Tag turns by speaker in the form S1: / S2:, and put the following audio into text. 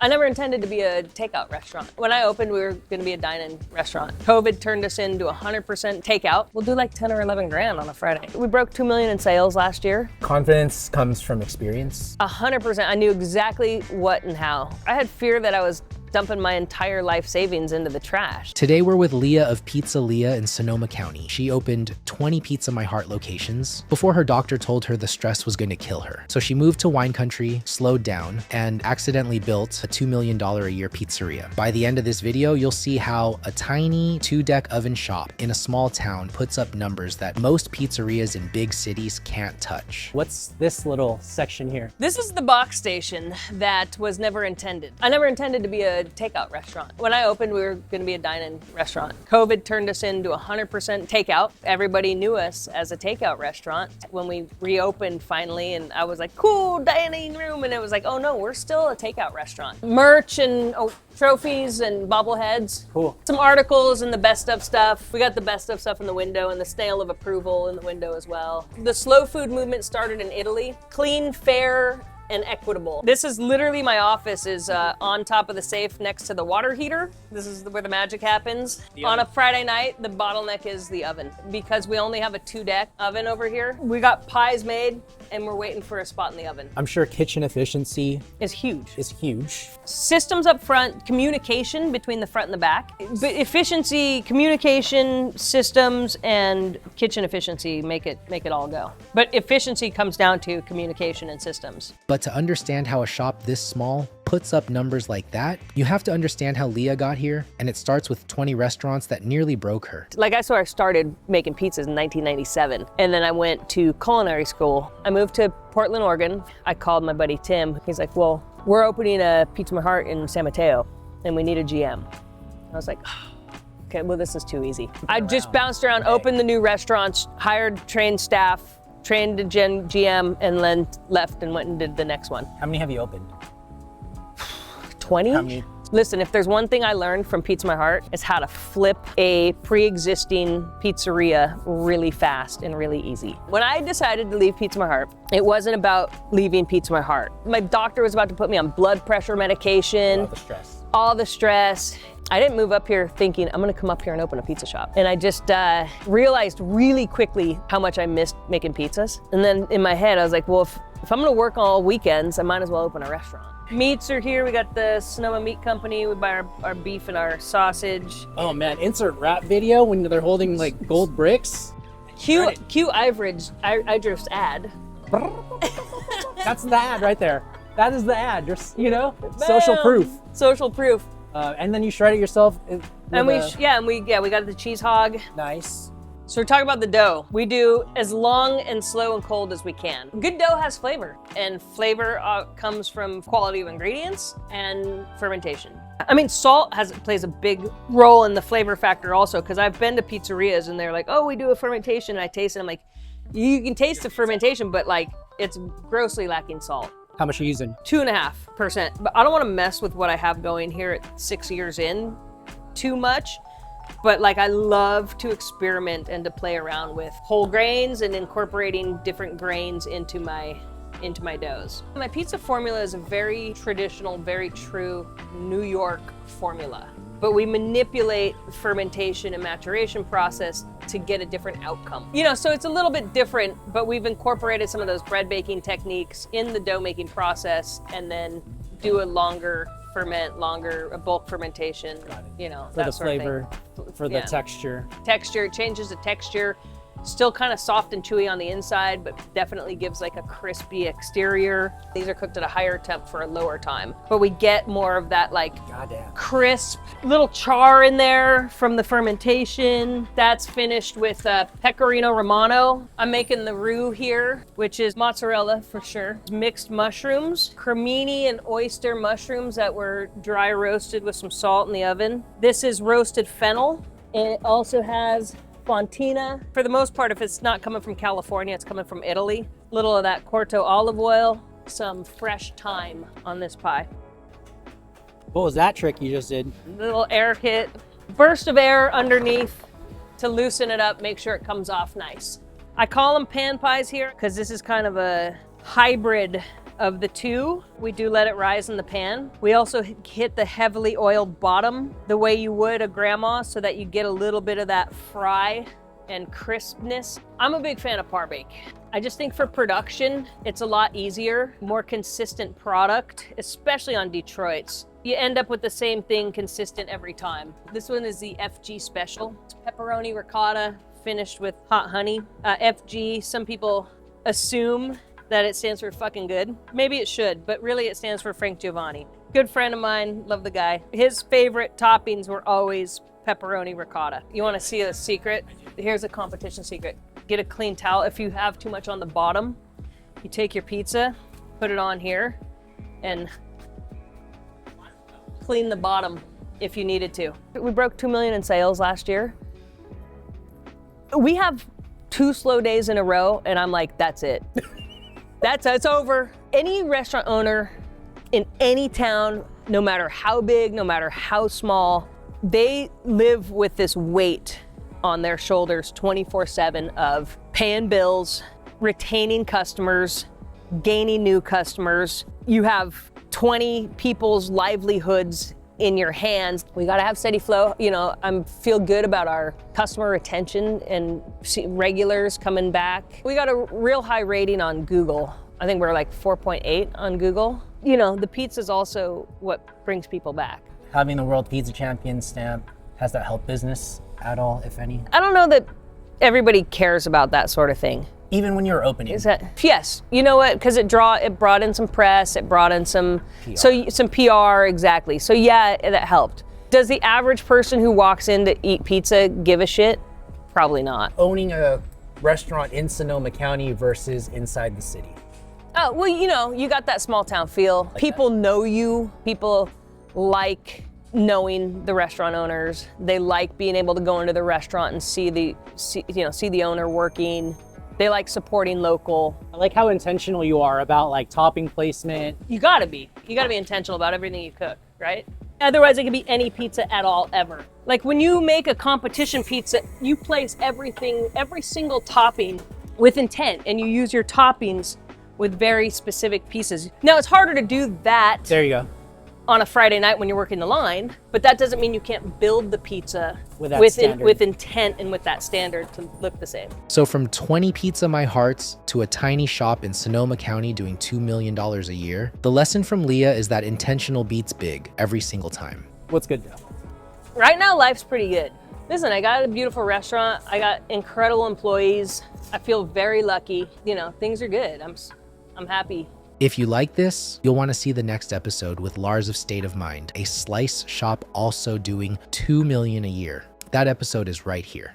S1: I never intended to be a takeout restaurant. When I opened, we were gonna be a dine-in restaurant. COVID turned us into 100% takeout. We'll do like 10 or 11 grand on a Friday. We broke 2 million in sales last year.
S2: Confidence comes from experience.
S1: 100%, I knew exactly what and how. I had fear that I was dumping my entire life savings into the trash.
S3: Today we're with Leah of Pizza Leah in Sonoma County. She opened 20 Pizza My Heart locations before her doctor told her the stress was going to kill her. So she moved to wine country, slowed down, and accidentally built a $2 million a year pizzeria. By the end of this video, you'll see how a tiny 2-deck oven shop in a small town puts up numbers that most pizzerias in big cities can't touch.
S2: What's this little section here?
S1: This is the box station that was never intended. I never intended to be a takeout restaurant. When I opened, we were gonna be a dine-in restaurant. COVID turned us into 100% takeout. Everybody knew us as a takeout restaurant. When we reopened finally, and I was like, cool, dining room, and it was like, oh no, we're still a takeout restaurant. Merch and trophies and bobbleheads.
S2: Cool.
S1: Some articles and the best of stuff. We got the best of stuff in the window and the snail of approval in the window as well. The slow food movement started in Italy. Clean, fair, and equitable. This is literally my office is on top of the safe next to the water heater. This is where the magic happens. On a Friday night, the bottleneck is the oven. Because we only have a 2-deck oven over here, we got pies made and we're waiting for a spot in the oven.
S2: I'm sure kitchen efficiency
S1: It's huge.
S2: is huge.
S1: Systems up front, communication between the front and the back. But efficiency, communication, systems, and kitchen efficiency make it all go. But efficiency comes down to communication and systems.
S3: But to understand how a shop this small puts up numbers like that, you have to understand how Leah got here, and it starts with 20 restaurants that nearly broke her.
S1: Like I started making pizzas in 1997, and then I went to culinary school. I moved to Portland, Oregon. I called my buddy Tim. He's like, well, we're opening a Pizza My Heart in San Mateo, and we need a GM. I was like, okay, well, this is too easy. I just bounced around, opened the new restaurants, hired trained staff, trained a GM, and then left and went and did the next one.
S2: How many have you opened?
S1: 20?
S2: How many?
S1: Listen, if there's one thing I learned from Pizza My Heart, it's how to flip a pre-existing pizzeria really fast and really easy. When I decided to leave Pizza My Heart, it wasn't about leaving Pizza My Heart. My doctor was about to put me on blood pressure medication.
S2: All the stress.
S1: All the stress. I didn't move up here thinking I'm gonna come up here and open a pizza shop. And I just realized really quickly how much I missed making pizzas. And then in my head, I was like, well, if I'm gonna work all weekends, I might as well open a restaurant. Meats are here. We got the Sonoma Meat Company. We buy our beef and our sausage.
S2: Oh man, insert rap video when they're holding like gold bricks.
S1: Cue Eidref's ad.
S2: That's the ad right there. That is the ad. Social proof.
S1: Social proof.
S2: And then you shred it yourself.
S1: And we got the cheese hog.
S2: Nice.
S1: So we're talking about the dough. We do as long and slow and cold as we can. Good dough has flavor, and flavor comes from quality of ingredients and fermentation. I mean, salt plays a big role in the flavor factor also, because I've been to pizzerias and they're like, oh, we do a fermentation, and I taste it. I'm like, you can taste the fermentation, but like it's grossly lacking salt.
S2: How much are you using?
S1: 2.5%. But I don't want to mess with what I have going here at 6 years in too much. But like I love to experiment and to play around with whole grains and incorporating different grains into my doughs. My pizza formula is a very traditional, very true New York formula. But we manipulate the fermentation and maturation process to get a different outcome. So it's a little bit different, but we've incorporated some of those bread baking techniques in the dough making process and then do a longer bulk fermentation,
S2: For the flavor, for the texture.
S1: Texture, changes the texture. Still kind of soft and chewy on the inside, but definitely gives like a crispy exterior. These are cooked at a higher temp for a lower time. But we get more of that like crisp, little char in there from the fermentation. That's finished with pecorino romano. I'm making the roux here, which is mozzarella for sure. Mixed mushrooms, cremini and oyster mushrooms that were dry roasted with some salt in the oven. This is roasted fennel. It also has Fontina. For the most part, if it's not coming from California, it's coming from Italy. Little of that Corto olive oil, some fresh thyme on this pie.
S2: What was that trick you just did?
S1: Little air hit, burst of air underneath to loosen it up, make sure it comes off nice. I call them pan pies here because this is kind of a hybrid Of the two, we do let it rise in the pan. We also hit the heavily oiled bottom the way you would a grandma so that you get a little bit of that fry and crispness. I'm a big fan of par bake. I just think for production, it's a lot easier, more consistent product, especially on Detroit's. You end up with the same thing consistent every time. This one is the FG Special. It's pepperoni ricotta finished with hot honey. FG, some people assume that it stands for fucking good. Maybe it should, but really it stands for Frank Giovanni. Good friend of mine, love the guy. His favorite toppings were always pepperoni ricotta. You wanna see a secret? Here's a competition secret. Get a clean towel. If you have too much on the bottom, you take your pizza, put it on here, and clean the bottom if you needed to. We broke 2 million in sales last year. We have 2 slow days in a row, and I'm like, that's it. It's over. Any restaurant owner in any town, no matter how big, no matter how small, they live with this weight on their shoulders 24/7 of paying bills, retaining customers, gaining new customers. You have 20 people's livelihoods in your hands. We gotta have steady flow. You know, I feel good about our customer retention and regulars coming back. We got a real high rating on Google. I think we're like 4.8 on Google. You know, the pizza's also what brings people back.
S2: Having the World Pizza Champion stamp, has that helped business at all, if any?
S1: I don't know that everybody cares about that sort of thing.
S2: Even when you were opening?
S1: Yes, you know what? Because it brought in some press, it brought in some PR, exactly. So yeah, that helped. Does the average person who walks in to eat pizza give a shit? Probably not.
S2: Owning a restaurant in Sonoma County versus inside the city.
S1: Oh, well, you know, you got that small town feel. People know you. People like knowing the restaurant owners. They like being able to go into the restaurant and see the owner working. They like supporting local.
S2: I like how intentional you are about like topping placement.
S1: You gotta be intentional about everything you cook, right? Otherwise it could be any pizza at all, ever. Like when you make a competition pizza, you place everything, every single topping with intent, and you use your toppings with very specific pieces. Now it's harder to do that.
S2: There you go.
S1: On a Friday night when you're working the line, but that doesn't mean you can't build the pizza with intent and with that standard to look the same.
S3: So from 20 Pizza My Hearts to a tiny shop in Sonoma County doing $2 million a year, the lesson from Leah is that intentional beats big every single time.
S2: What's good though?
S1: Right now, life's pretty good. Listen, I got a beautiful restaurant. I got incredible employees. I feel very lucky. You know, things are good. I'm happy.
S3: If you like this, you'll want to see the next episode with Lars of State of Mind, a slice shop also doing $2 million a year. That episode is right here.